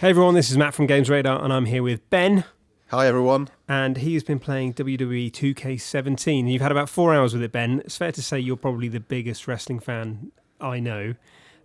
Hey everyone, this is Matt from Games Radar, and I'm here with Ben. Hi everyone. And he's been playing WWE 2K17. You've had about 4 hours with it, Ben. It's fair to say you're probably the biggest wrestling fan I know.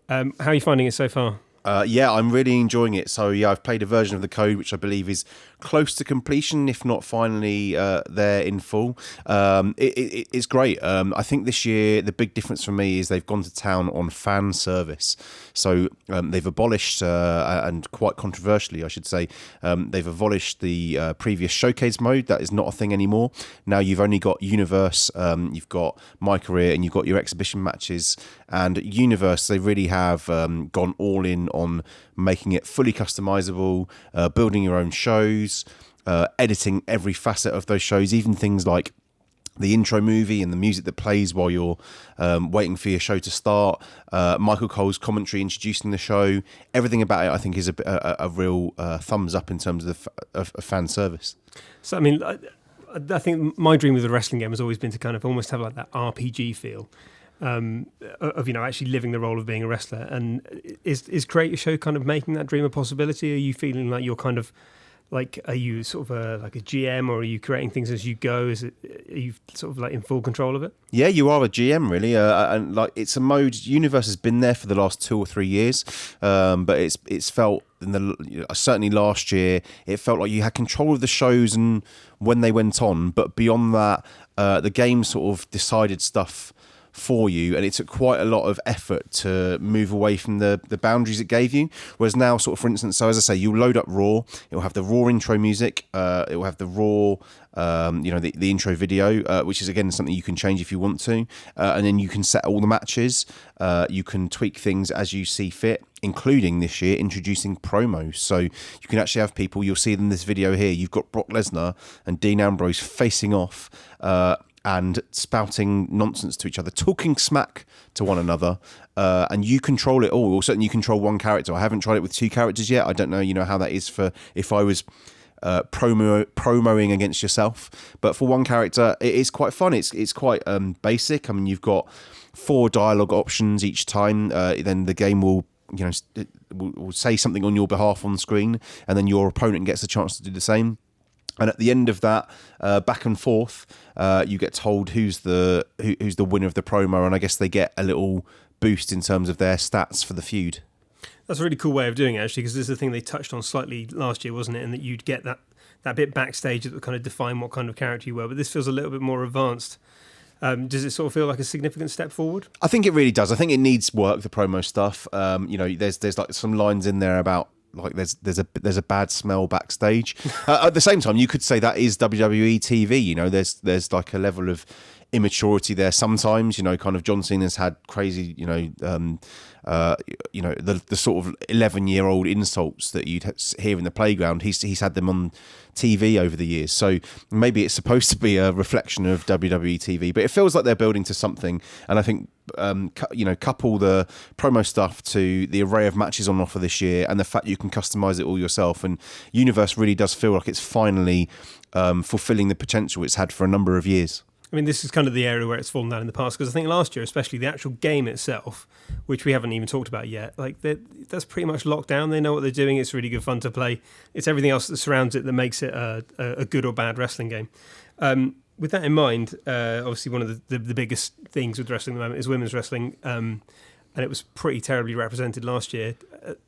How are you finding it so far? Yeah, I'm really enjoying it. So yeah, I've played a version of the code which I believe is close to completion, if not finally there in full. It's great. I think this year the big difference for me is they've gone to town on fan service. So they've abolished, and quite controversially I should say, they've abolished the previous showcase mode. That is not a thing anymore. Now you've only got Universe, you've got My Career, and you've got your exhibition matches. And Universe, they really have gone all in on making it fully customizable, building your own shows, editing every facet of those shows, even things like the intro movie and the music that plays while you're waiting for your show to start, Michael Cole's commentary introducing the show. Everything about it, I think, is a real thumbs up in terms of fan service. So, I mean, I think my dream with a wrestling game has always been to kind of almost have like that RPG feel. Of actually living the role of being a wrestler, and is Create Your Show kind of making that dream a possibility? Are you feeling like you're kind of like, are you sort of like a GM, or are you creating things as you go? Are you sort of like in full control of it? Yeah, you are a GM really, and like it's a mode. Universe has been there for the last 2 or 3 years, but it's felt certainly last year it felt like you had control of the shows and when they went on, but beyond that, the game sort of decided stuff for you, and it took quite a lot of effort to move away from the boundaries it gave you. Whereas now, sort of, for instance, so as I say, you'll load up Raw, it'll have the Raw intro music, it will have the Raw the intro video, which is again something you can change if you want to, and then you can set all the matches, you can tweak things as you see fit, including this year introducing promos. So you can actually have people, you'll see in this video here, you've got Brock Lesnar and Dean Ambrose facing off, and spouting nonsense to each other, talking smack to one another, and you control it all. Or certainly you control one character. I haven't tried it with 2 characters yet. I don't know, how that is for if I was promoing against yourself. But for one character, it is quite fun. It's quite basic. I mean, you've got 4 dialogue options each time. Then the game will will say something on your behalf on screen, and then your opponent gets a chance to do the same. And at the end of that, back and forth, you get told who's the winner of the promo, and I guess they get a little boost in terms of their stats for the feud. That's a really cool way of doing it, actually, because this is the thing they touched on slightly last year, wasn't it? And that you'd get that bit backstage that would kind of define what kind of character you were. But this feels a little bit more advanced. Does it sort of feel like a significant step forward? I think it really does. I think it needs work, the promo stuff. There's like some lines in there about, like there's a bad smell backstage. At the same time, you could say that is WWE TV. There's like a level of immaturity there sometimes. Kind of John Cena's had crazy, the sort of 11-year-old insults that you'd hear in the playground. He's had them on TV over the years, so maybe it's supposed to be a reflection of WWE TV, but it feels like they're building to something. And I think couple the promo stuff to the array of matches on offer this year, and the fact you can customize it all yourself, and Universe really does feel like it's finally fulfilling the potential it's had for a number of years. I mean, this is kind of the area where it's fallen down in the past, because I think last year, especially the actual game itself, which we haven't even talked about yet, like that's pretty much locked down. They know what they're doing. It's really good fun to play. It's everything else that surrounds it that makes it a good or bad wrestling game. With that in mind, obviously one of the biggest things with wrestling at the moment is women's wrestling, and it was pretty terribly represented last year.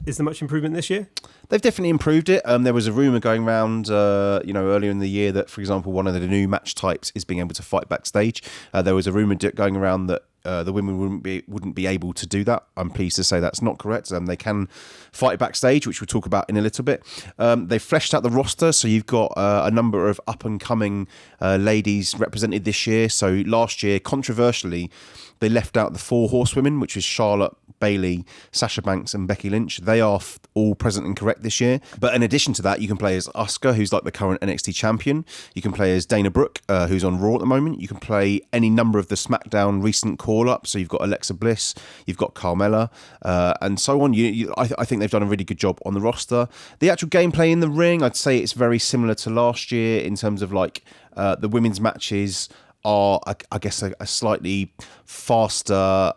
Is there much improvement this year? They've definitely improved it. There was a rumour going around, earlier in the year that, for example, one of the new match types is being able to fight backstage. There was a rumour going around that the women wouldn't be able to do that. I'm pleased to say that's not correct. They can fight backstage, which we'll talk about in a little bit. They've fleshed out the roster, so you've got a number of up-and-coming ladies represented this year. So last year, controversially, they left out the 4 horsewomen, which was Charlotte, Bayley, Sasha Banks and Becky Lynch. They are all present and correct this year. But in addition to that, you can play as Asuka, who's like the current NXT champion. You can play as Dana Brooke, who's on Raw at the moment. You can play any number of the SmackDown recent call-ups. So you've got Alexa Bliss, you've got Carmella, and so on. I think they've done a really good job on the roster. The actual gameplay in the ring, I'd say it's very similar to last year in terms of like the women's matches are, I guess, a slightly faster,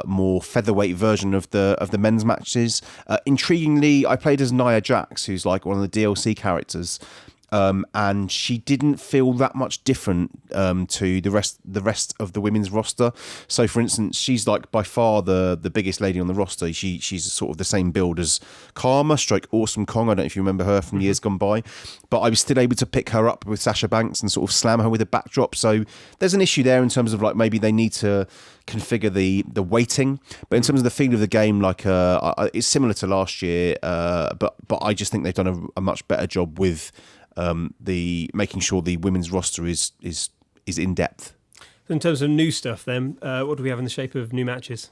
more featherweight version of the men's matches. Intriguingly, I played as Nia Jax, who's like one of the DLC characters. And she didn't feel that much different to the rest of the women's roster. So, for instance, she's like by far the biggest lady on the roster. She's sort of the same build as Karma, stroke Awesome Kong. I don't know if you remember her from years gone by, but I was still able to pick her up with Sasha Banks and sort of slam her with a backdrop. So there's an issue there in terms of like maybe they need to configure the weighting, but in terms of the feel of the game, like it's similar to last year, but I just think they've done a much better job with the making sure the women's roster is in depth. In terms of new stuff, then, what do we have in the shape of new matches?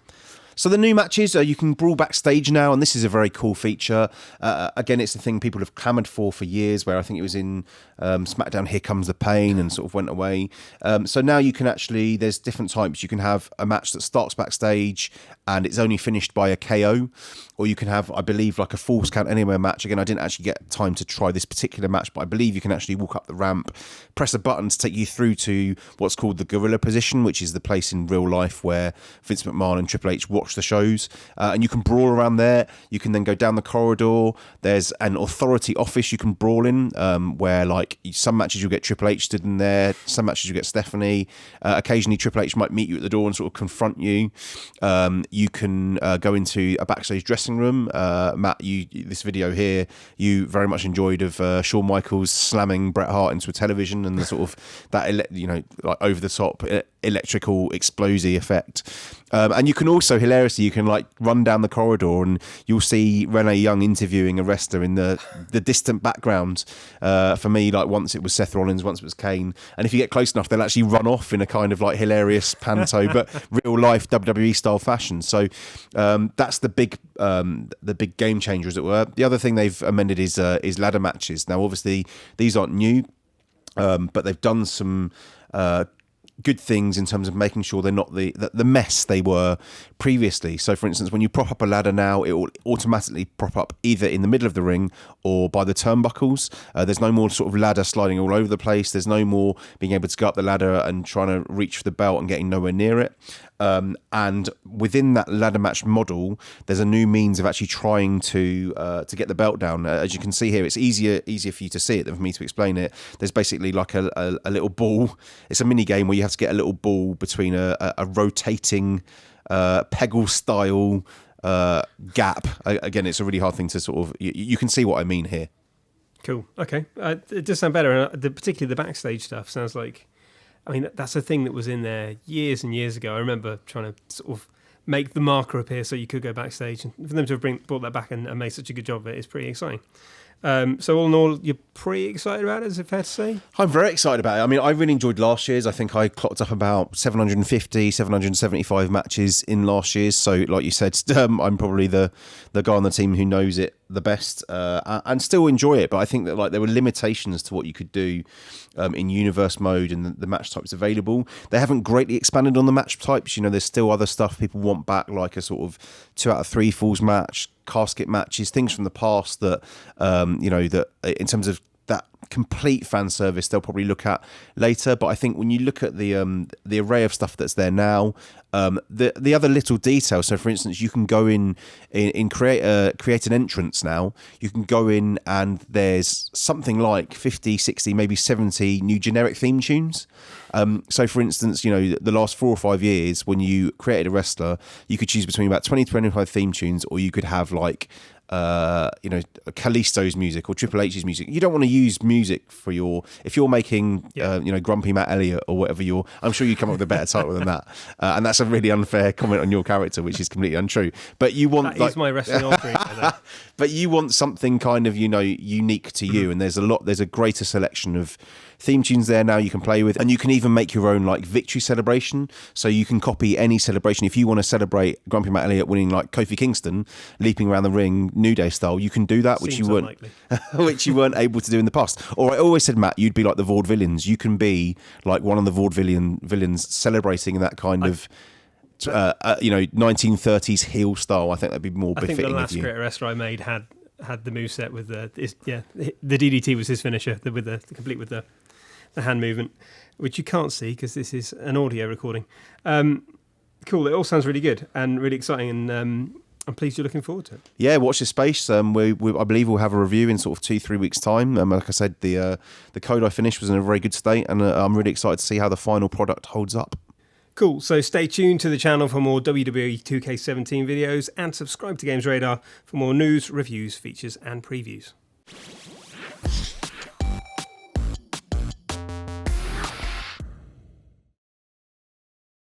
So the new matches, you can brawl backstage now, and this is a very cool feature. Again, it's the thing people have clamoured for years, where I think it was in SmackDown Here Comes the Pain and sort of went away. So now you can actually, there's different types. You can have a match that starts backstage and it's only finished by a KO, or you can have, I believe, like a Falls Count Anywhere match. Again, I didn't actually get time to try this particular match, but I believe you can actually walk up the ramp, press a button to take you through to what's called the gorilla position, which is the place in real life where Vince McMahon and Triple H watch the shows, and you can brawl around there. You can then go down the corridor. There's an authority office you can brawl in, where like some matches you'll get Triple H stood in there, some matches you get Stephanie. Occasionally Triple H might meet you at the door and sort of confront you. You can go into a backstage dressing room. Matt, this video here you very much enjoyed of Shawn Michaels slamming Bret Hart into a television and the sort of that like over the top electrical explosive effect. And you can also, hilariously, you can like run down the corridor and you'll see Renee Young interviewing a wrestler in the distant background. For me, like once it was Seth Rollins, once it was Kane. And if you get close enough, they'll actually run off in a kind of like hilarious panto, but real life WWE style fashion. So that's the big game changer, as it were. The other thing they've amended is ladder matches. Now, obviously, these aren't new, but they've done some good things in terms of making sure they're not the mess they were previously. So, for instance, when you prop up a ladder now, it will automatically prop up either in the middle of the ring or by the turnbuckles. There's no more sort of ladder sliding all over the place. There's no more being able to go up the ladder and trying to reach for the belt and getting nowhere near it. And within that ladder match model, there's a new means of actually trying to get the belt down. As you can see here, it's easier for you to see it than for me to explain it. There's basically like a little ball. It's a mini game where you have to get a little ball between a rotating Peggle style gap. Again, it's a really hard thing to sort of. You can see what I mean here. Cool. Okay, it does sound better. Particularly the backstage stuff sounds like. I mean, that's a thing that was in there years and years ago. I remember trying to sort of make the marker appear so you could go backstage. And for them to have brought that back and made such a good job of it is pretty exciting. So all in all, you're pretty excited about it, is it fair to say? I'm very excited about it. I mean, I really enjoyed last year's. I think I clocked up about 750, 775 matches in last year's. So like you said, I'm probably the guy on the team who knows it the best and still enjoy it. But I think that like there were limitations to what you could do in universe mode and the match types available. They haven't greatly expanded on the match types. You know, there's still other stuff people want back, like a sort of 2 out of 3 falls match, casket matches, things from the past that that in terms of that complete fan service they'll probably look at later. But I think when you look at the array of stuff that's there now, the other little details. So for instance, you can go in create an entrance now. You can go in and there's something like 50, 60, maybe 70 new generic theme tunes. So for instance, the last 4 or 5 years when you created a wrestler, you could choose between about 20 to 25 theme tunes, or you could have like Kalisto's music or Triple H's music. You don't want to use music for if you're making Grumpy Matt Elliott or whatever I'm sure you come up with a better title than that. And that's a really unfair comment on your character, which is completely untrue. But you want that is my wrestling offering. But you want something kind of unique to you, and there's a greater selection of theme tunes there now you can play with, and you can even make your own like victory celebration. So you can copy any celebration. If you want to celebrate Grumpy Matt Elliott winning like Kofi Kingston leaping around the ring New Day style, you can do that, which you weren't able to do in the past. Or I always said, Matt, you'd be like the Vaudevillains. You can be like one of the villains celebrating that kind of 1930s heel style. I think that'd be more befitting of you. I think the last creator wrestler I made had the moveset with the DDT was his finisher, complete with the the hand movement, which you can't see because this is an audio recording. Cool. It all sounds really good and really exciting, and I'm pleased you're looking forward to it. Yeah, watch this space. I believe we'll have a review in sort of 2-3 weeks' time. Like I said, the code I finished was in a very good state, and I'm really excited to see how the final product holds up. Cool. So stay tuned to the channel for more WWE 2K17 videos, and subscribe to Games Radar for more news, reviews, features, and previews.